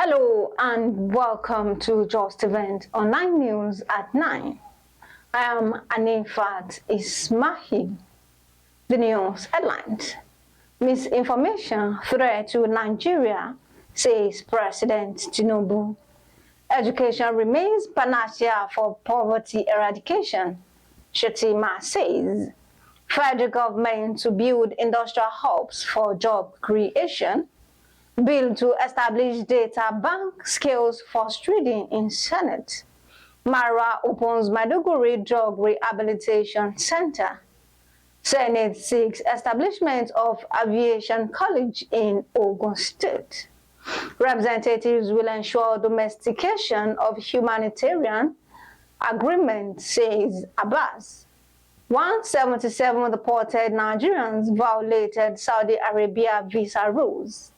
Hello and welcome to Justeventonline News at 9. I am Anifat Ismail. The news headlines. Misinformation threat to Nigeria, says President Tinubu. Education remains panacea for poverty eradication, Shettima says. Federal government to build industrial hubs for job creation. Bill to establish data bank skills for trading in Senate. Marwa opens Maiduguri Drug Rehabilitation Center. Senate seeks establishment of aviation college in Ogun State. Representatives will ensure domestication of humanitarian agreement, says Abbas. 177 deported Nigerians violated Saudi Arabia visa rules.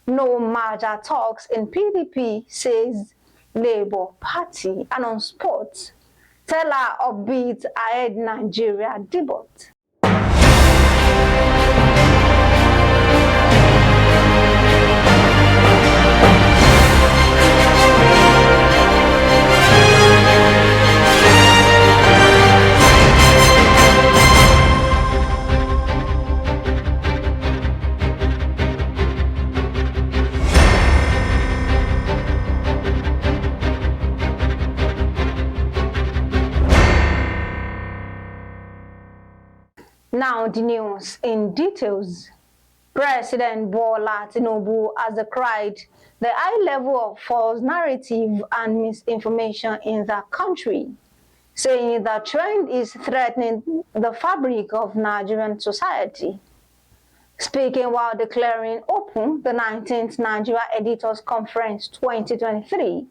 No merger talks in PDP, says Labour Party. And on sports, Tella upbeat ahead Nigeria debut. Now the news in details. President Bola Tinubu has decried the high level of false narrative and misinformation in the country, saying the trend is threatening the fabric of Nigerian society. Speaking while declaring open the 19th Nigeria Editors Conference 2023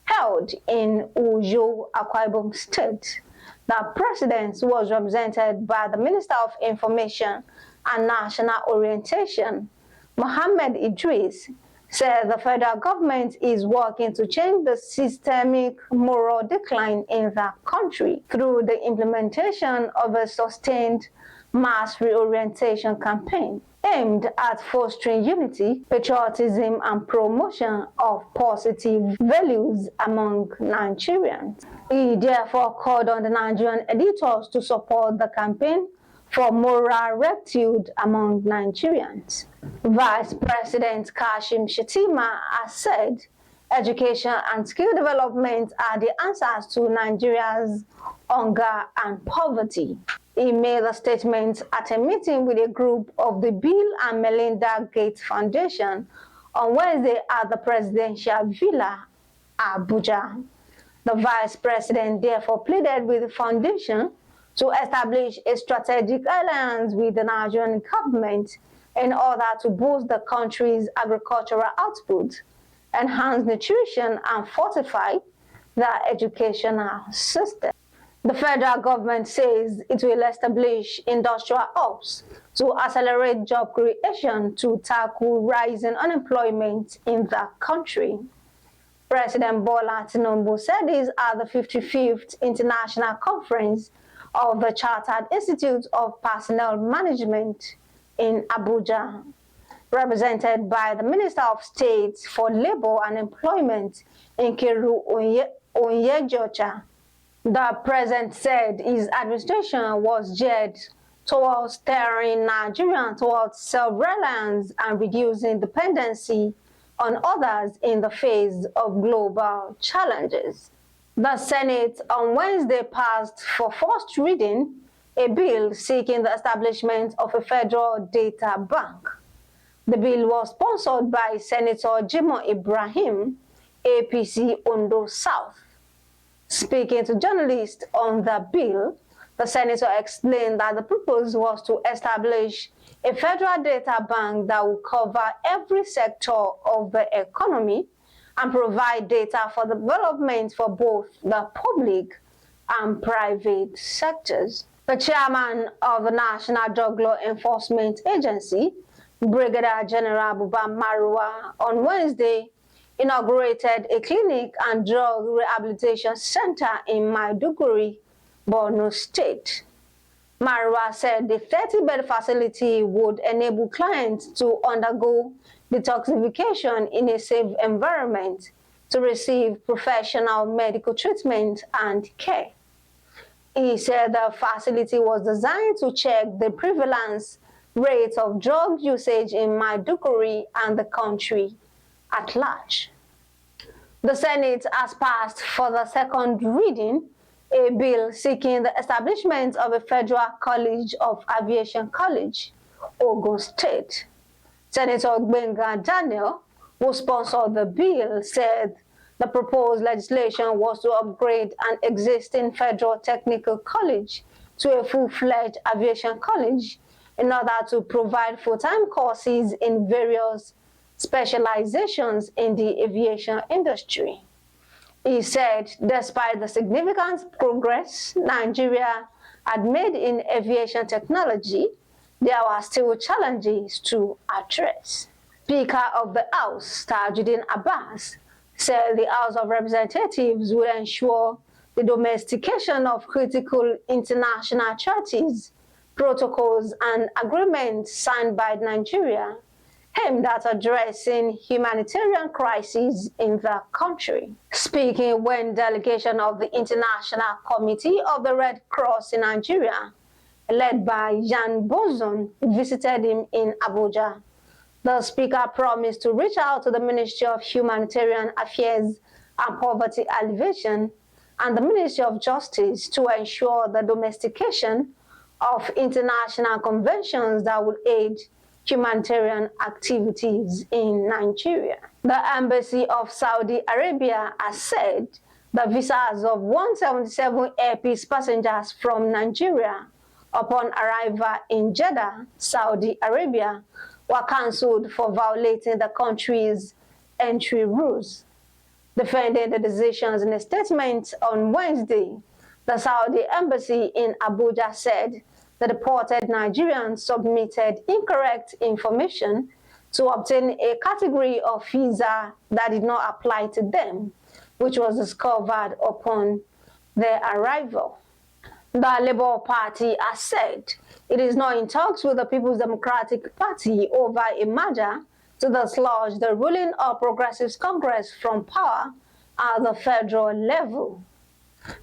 held in Uyo, Akwa Ibom State, the president was represented by the Minister of Information and National Orientation, Mohammed Idris, said the federal government is working to change the systemic moral decline in the country through the implementation of a sustained mass reorientation campaign aimed at fostering unity, patriotism, and promotion of positive values among Nigerians. He therefore called on the Nigerian editors to support the campaign for moral rectitude among Nigerians. Vice President Kashim Shettima has said education and skill development are the answers to Nigeria's hunger and poverty. He made a statement at a meeting with a group of the Bill and Melinda Gates Foundation on Wednesday at the Presidential Villa, Abuja. The Vice President therefore pleaded with the foundation to establish a strategic alliance with the Nigerian government in order to boost the country's agricultural output, enhance nutrition, and fortify the educational system. The federal government says it will establish industrial hubs to accelerate job creation to tackle rising unemployment in the country. President Bola Tinubu said this at the 55th International Conference of the Chartered Institute of Personnel Management in Abuja, represented by the Minister of State for Labor and Employment, Nkiru Onyejocha. The president said his administration was geared towards steering Nigeria towards self-reliance and reducing dependency on others in the face of global challenges. The Senate on Wednesday passed for first reading a bill seeking the establishment of a federal data bank. The bill was sponsored by Senator Jimoh Ibrahim, APC Ondo South. Speaking to journalists on the bill, the senator explained that the purpose was to establish a federal data bank that will cover every sector of the economy and provide data for development for both the public and private sectors. The chairman of the National Drug Law Enforcement Agency, Brigadier General Marwa, on Wednesday inaugurated a clinic and drug rehabilitation center in Maiduguri, Borno State. Marwa said the 30-bed facility would enable clients to undergo detoxification in a safe environment to receive professional medical treatment and care. He said the facility was designed to check the prevalence rate of drug usage in Maiduguri and the country at large. The Senate has passed for the second reading a bill seeking the establishment of a Federal College of Aviation College, Ogun State. Senator Benga Daniel, who sponsored the bill, said the proposed legislation was to upgrade an existing federal technical college to a full-fledged aviation college in order to provide full-time courses in various specializations in the aviation industry. He said despite the significant progress Nigeria had made in aviation technology, there are still challenges to address. Speaker of the House, Tajuddin Abbas, said the House of Representatives will ensure the domestication of critical international treaties, protocols, and agreements signed by Nigeria aimed at addressing humanitarian crises in the country. Speaking when delegation of the International Committee of the Red Cross in Nigeria, led by Jan Bozon, visited him in Abuja, the speaker promised to reach out to the Ministry of Humanitarian Affairs and Poverty Alleviation and the Ministry of Justice to ensure the domestication of international conventions that will aid humanitarian activities in Nigeria. The Embassy of Saudi Arabia has said the visas of 177 Air Peace passengers from Nigeria upon arrival in Jeddah, Saudi Arabia, were cancelled for violating the country's entry rules. Defending the decisions in a statement on Wednesday, the Saudi Embassy in Abuja said the deported Nigerians submitted incorrect information to obtain a category of visa that did not apply to them, which was discovered upon their arrival. The Labour Party has said it is not in talks with the People's Democratic Party over a merger to dislodge the ruling All Progressives Congress from power at the federal level.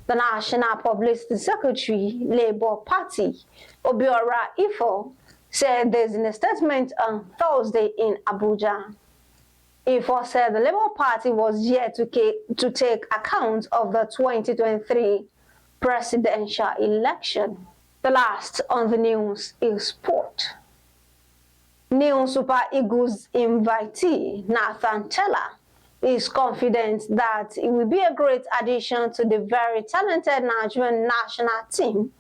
The National Publicity Secretary, Labour Party, Obiora Ifo, said this in a statement on Thursday in Abuja. Ifo said the Labour Party was yet to take account of the 2023 presidential election. The last on the news is sport. New Super Eagles invitee Nathan Tella is confident that it will be a great addition to the very talented Nigerian national team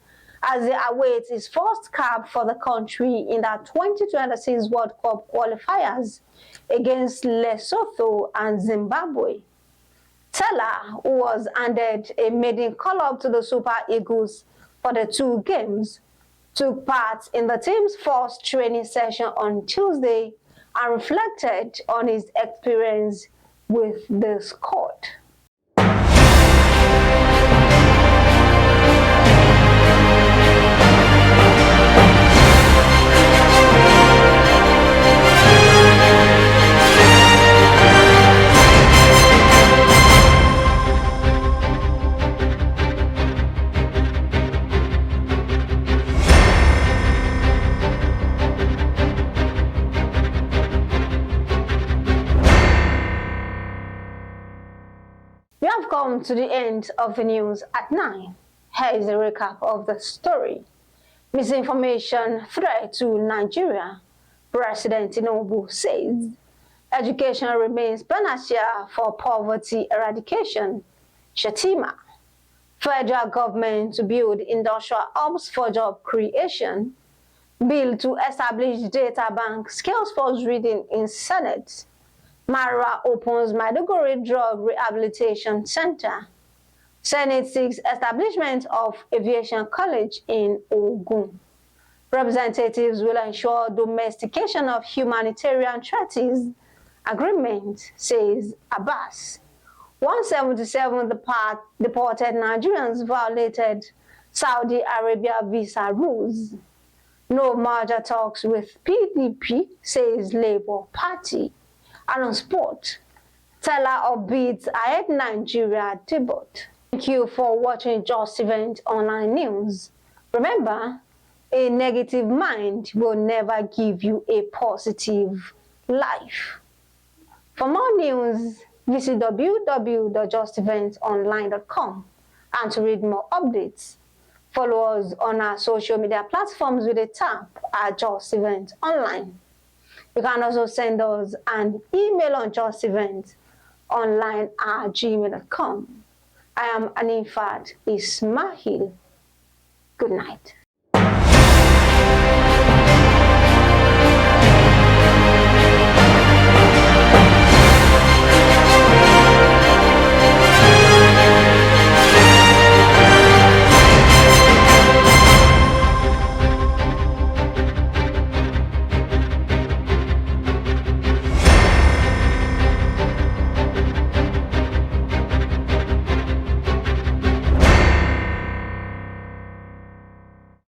as they await his first cap for the country in the 2026 World Cup qualifiers against Lesotho and Zimbabwe. Tella, who was handed a maiden call-up to the Super Eagles for the two games, took part in the team's first training session on Tuesday and reflected on his experience with the squad. We have come to the end of the news at 9. Here is a recap of the story. Misinformation threat to Nigeria. President Tinubu says education remains panacea for poverty eradication. Shettima. Federal government to build industrial hubs for job creation. Bill to establish data bank skills force reading in Senate. Marwa opens Maiduguri Drug Rehabilitation Center. Senate seeks establishment of aviation college in Ogun. Representatives will ensure domestication of humanitarian treaties agreement, says Abbas. 177 deported Nigerians violated Saudi Arabia visa rules. No merger talks with PDP, says Labour Party. And on sport, Tella upbeat ahead Nigeria debut. Thank you for watching Justeventonline News. Remember, a negative mind will never give you a positive life. For more news, visit www.justeventonline.com, and to read more updates, follow us on our social media platforms with a tap at Justeventonline. You can also send us an email on justeventonline@gmail.com. I am Anifat Ismail. Good night.